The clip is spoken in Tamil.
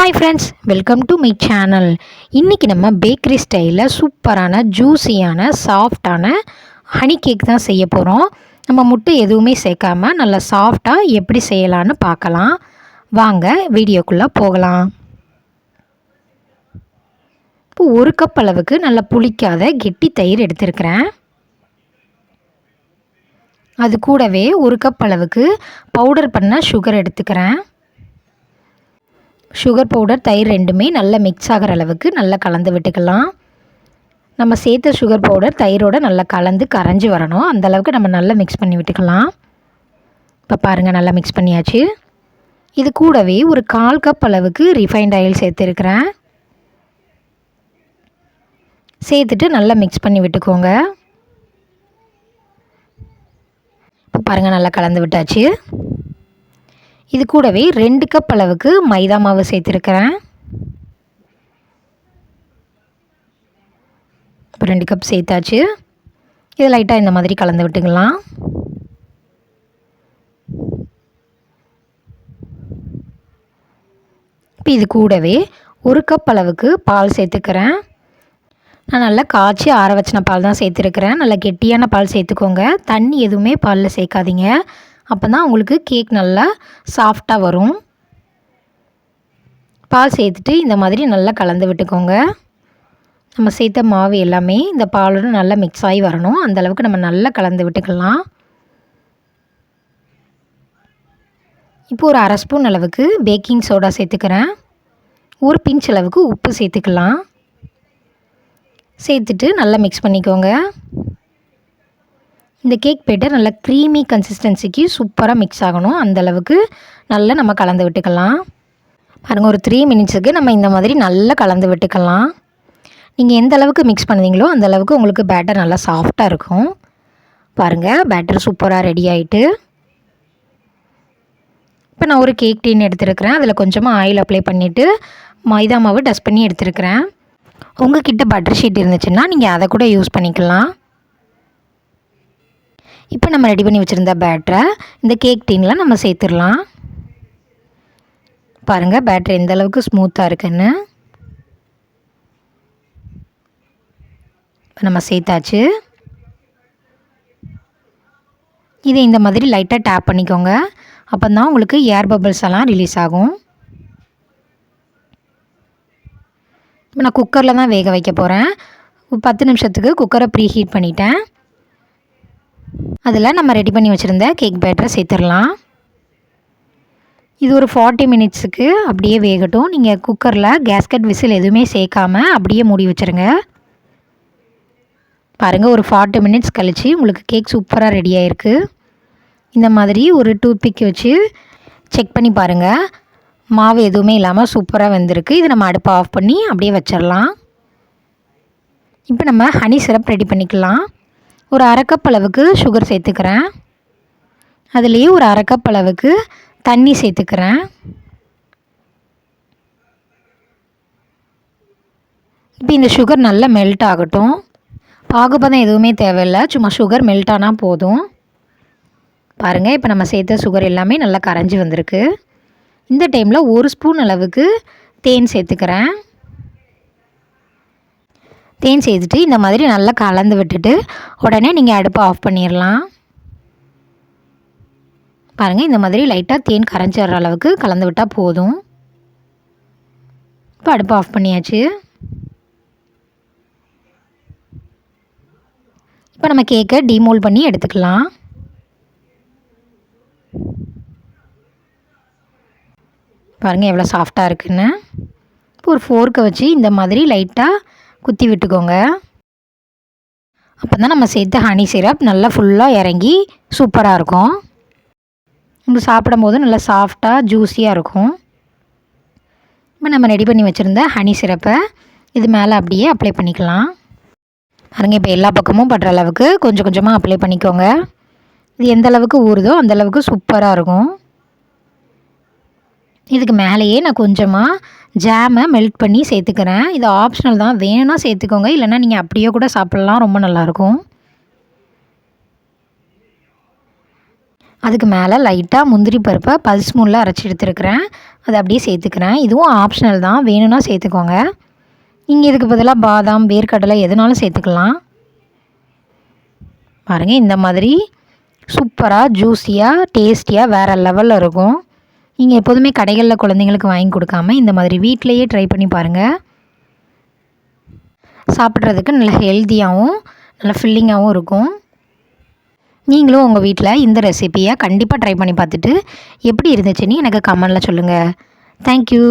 Hi friends, welcome to my channel. இன்றைக்கி நம்ம பேக்கரி ஸ்டைலில் சூப்பரான ஜூஸியான சாஃப்டான ஹனி கேக் தான் செய்ய போகிறோம். நம்ம முட்டை எதுவுமே சேர்க்காமல் நல்லா சாஃப்டாக எப்படி செய்யலான்னு பார்க்கலாம். வாங்க வீடியோக்குள்ளே போகலாம். இப்போ 1 கப் அளவுக்கு நல்லா புளிக்காத கெட்டி தயிர் எடுத்துருக்கிறேன். அது கூடவே 1 கப் அளவுக்கு பவுடர் பண்ண சுகர் எடுத்துக்கிறேன். சுகர் பவுடர் தயிர் ரெண்டுமே நல்லா மிக்ஸ் ஆகிற அளவுக்கு நல்லா கலந்து விட்டுக்கலாம். நம்ம சேர்த்த சுகர் பவுடர் தயிரோடு நல்லா கலந்து கரைஞ்சி வரணும். அந்தளவுக்கு நம்ம நல்லா மிக்ஸ் பண்ணி விட்டுக்கலாம். இப்போ பாருங்கள், நல்லா மிக்ஸ் பண்ணியாச்சு. இது கூடவே ஒரு 1/4 கப் அளவுக்கு ரிஃபைண்ட் ஆயில் சேர்த்துருக்கிறேன். சேர்த்துட்டு நல்லா மிக்ஸ் பண்ணி விட்டுக்கோங்க. இப்போ பாருங்கள், நல்லா கலந்து விட்டாச்சு. இது கூடவே 2 கப் அளவுக்கு மைதா மாவு சேர்த்துருக்கிறேன். இப்போ 2 கப் சேர்த்தாச்சு. இது லைட்டாக இந்த மாதிரி கலந்து விட்டுக்கலாம். இப்போ இது கூடவே 1 கப் அளவுக்கு பால் சேர்த்துக்கிறேன். நான் நல்லா காய்ச்சி ஆற வச்சின பால் தான் சேர்த்துருக்கிறேன். நல்லா கெட்டியான பால் சேர்த்துக்கோங்க. தண்ணி எதுவுமே பாலில் சேர்க்காதீங்க. அப்போ தான் உங்களுக்கு கேக் நல்லா சாஃப்டாக வரும். பால் சேர்த்துட்டு இந்த மாதிரி நல்லா கலந்து விட்டுக்கோங்க. நம்ம சேர்த்த மாவு எல்லாமே இந்த பாலோடு நல்லா மிக்ஸ் ஆகி வரணும். அந்தளவுக்கு நம்ம நல்லா கலந்து விட்டுக்கலாம். இப்போ ஒரு 1/2 ஸ்பூன் அளவுக்கு பேக்கிங் சோடா சேர்த்துக்கிறேன். ஒரு பிஞ்ச் அளவுக்கு உப்பு சேர்த்துக்கலாம். சேர்த்துட்டு நல்லா மிக்ஸ் பண்ணிக்கோங்க. இந்த கேக் பேட்டர் நல்லா க்ரீமி கன்சிஸ்டன்சிக்கு சூப்பராக மிக்ஸ் ஆகணும். அந்தளவுக்கு நல்லா நம்ம கலந்து விட்டுக்கலாம். பாருங்கள், ஒரு 3 மினிட்ஸுக்கு நம்ம இந்த மாதிரி நல்லா கலந்து விட்டுக்கலாம். நீங்கள் எந்த அளவுக்கு மிக்ஸ் பண்ணுவீங்களோ அந்தளவுக்கு உங்களுக்கு பேட்டர் நல்லா சாஃப்டாக இருக்கும். பாருங்கள், பேட்டர் சூப்பராக ரெடி ஆகிட்டு. இப்போ நான் ஒரு கேக் டீன் எடுத்துருக்கிறேன். அதில் கொஞ்சமாக ஆயில் அப்ளை பண்ணிவிட்டு மைதா மாவு டஸ்ட் பண்ணி எடுத்துருக்கிறேன். உங்கள் கிட்ட பட்டர் ஷீட் இருந்துச்சுன்னா நீங்கள் அதை கூட யூஸ் பண்ணிக்கலாம். இப்போ நம்ம ரெடி பண்ணி வச்சுருந்த பேட்டரை இந்த கேக் டீனில் நம்ம சேர்த்துடலாம். பாருங்கள், பேட்டர் எந்த அளவுக்கு ஸ்மூத்தாக இருக்குன்னு. இப்போ நம்ம சேர்த்தாச்சு. இதை இந்த மாதிரி லைட்டாக டேப் பண்ணிக்கோங்க. அப்போ தான் உங்களுக்கு ஏர் பபிள்ஸ் எல்லாம் ரிலீஸ் ஆகும். இப்போ நான் குக்கரில் தான் வேக வைக்க போகிறேன். 10 நிமிஷத்துக்கு குக்கரை ப்ரீ ஹீட் பண்ணிட்டேன். அதில் நம்ம ரெடி பண்ணி வச்சுருந்த கேக் பேட்டரை சேர்த்துடலாம். இது ஒரு 40 மினிட்ஸுக்கு அப்படியே வேகட்டும். நீங்கள் குக்கரில் கேஸ்கட் விசில் எதுவுமே சேர்க்காமல் அப்படியே மூடி வச்சுருங்க. பாருங்கள், ஒரு 40 மினிட்ஸ் கழித்து உங்களுக்கு கேக் சூப்பராக ரெடி ஆகிருக்கு. இந்த மாதிரி ஒரு டூத்பிக் வச்சு செக் பண்ணி பாருங்கள். மாவு எதுவுமே இல்லாமல் சூப்பராக வெந்திருக்கு. இது நம்ம அடுப்பை ஆஃப் பண்ணி அப்படியே வச்சிடலாம். இப்போ நம்ம ஹனி சிரப் ரெடி பண்ணிக்கலாம். ஒரு 1/2 கப் அளவுக்கு சுகர் சேர்த்துக்கிறேன். அதுலேயே ஒரு 1/2 கப் அளவுக்கு தண்ணி சேர்த்துக்கிறேன். இப்போ இந்த சுகர் நல்லா மெல்ட் ஆகட்டும். பாகுபதம் எதுவுமே தேவையில்லை, சும்மா சுகர் மெல்ட் ஆனால் போதும். பாருங்கள், இப்போ நம்ம சேர்த்த சுகர் எல்லாமே நல்லா கரைஞ்சி வந்திருக்கு. இந்த டைமில் 1 ஸ்பூன் அளவுக்கு தேன் சேர்த்துக்கிறேன். தேன் சேர்த்துட்டு இந்த மாதிரி நல்லா கலந்து விட்டுட்டு உடனே நீங்கள் அடுப்பை ஆஃப் பண்ணிடலாம். பாருங்கள், இந்த மாதிரி லைட்டாக தேன் கரைஞ்சி வர்ற அளவுக்கு கலந்து விட்டால் போதும். இப்போ அடுப்பை ஆஃப் பண்ணியாச்சு. இப்போ நம்ம கேக்கை டீமோல்ட் பண்ணி எடுத்துக்கலாம். பாருங்கள் எவ்வளோ சாஃப்டாக இருக்குன்னு. இப்போ ஒரு ஃபோர்க்கை வச்சு இந்த மாதிரி லைட்டாக குத்தி விட்டுக்கோங்க. அப்போ தான் நம்ம சேர்த்த ஹனி சிரப் நல்லா ஃபுல்லாக இறங்கி சூப்பராக இருக்கும். உங்களுக்கு சாப்பிடும்போது நல்லா சாஃப்டாக ஜூஸியாக இருக்கும். இப்போ நம்ம ரெடி பண்ணி வச்சுருந்த ஹனி சிரப்பை இது மேலே அப்படியே அப்ளை பண்ணிக்கலாம். பாருங்கள், இப்போ எல்லா பக்கமும் படுற அளவுக்கு கொஞ்சம் கொஞ்சமாக அப்ளை பண்ணிக்கோங்க. இது எந்த அளவுக்கு ஊறுதோ அந்தளவுக்கு சூப்பராக இருக்கும். இதுக்கு மேலேயே நான் கொஞ்சமாக ஜாமை மெல்ட் பண்ணி சேர்த்துக்கிறேன். இது ஆப்ஷனல் தான், வேணும்னா சேர்த்துக்கோங்க, இல்லைனா நீங்கள் அப்படியே கூட சாப்பிட்லாம், ரொம்ப நல்லாயிருக்கும். அதுக்கு மேலே லைட்டாக முந்திரி பருப்பை பல்ஸ் மூடில் அரைச்சி எடுத்துருக்கிறேன். அதை அப்படியே சேர்த்துக்கிறேன். இதுவும் ஆப்ஷனல் தான், வேணும்னா சேர்த்துக்கோங்க. நீங்கள் இதுக்கு பதிலாக பாதாம், வேர்க்கடலை எதுனாலும் சேர்த்துக்கலாம். பாருங்கள், இந்த மாதிரி சூப்பராக ஜூஸியாக டேஸ்டியாக வேறு லெவலில் இருக்கும். நீங்கள் எப்போதுமே கடைகளில் குழந்தைங்களுக்கு வாங்கி கொடுக்காம இந்த மாதிரி வீட்டிலையே ட்ரை பண்ணி பாருங்கள். சாப்பிட்றதுக்கு நல்ல ஹெல்த்தியாகவும் நல்ல ஃபில்லிங்காகவும் இருக்கும். நீங்களும் உங்கள் வீட்டில் இந்த ரெசிப்பியை கண்டிப்பாக ட்ரை பண்ணி பார்த்துட்டு எப்படி இருந்துச்சுன்னு எனக்கு கமெண்டில் சொல்லுங்கள். தேங்க்யூ.